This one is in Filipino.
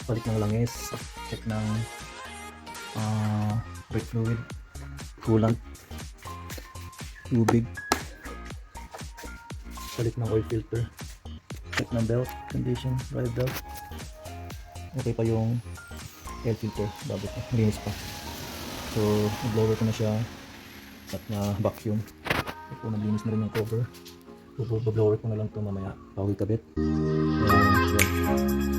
Balik ng langis, check ng brake fluid, coolant, tubig, balik ng oil filter, check ng belt condition, drive belt. Okay pa yung air filter, bago pa, linis pa. So i-blower ko na siya at vacuum. So naglinis na rin yung cover. So blower ko na lang ito mamaya bago ikabit. Ayan.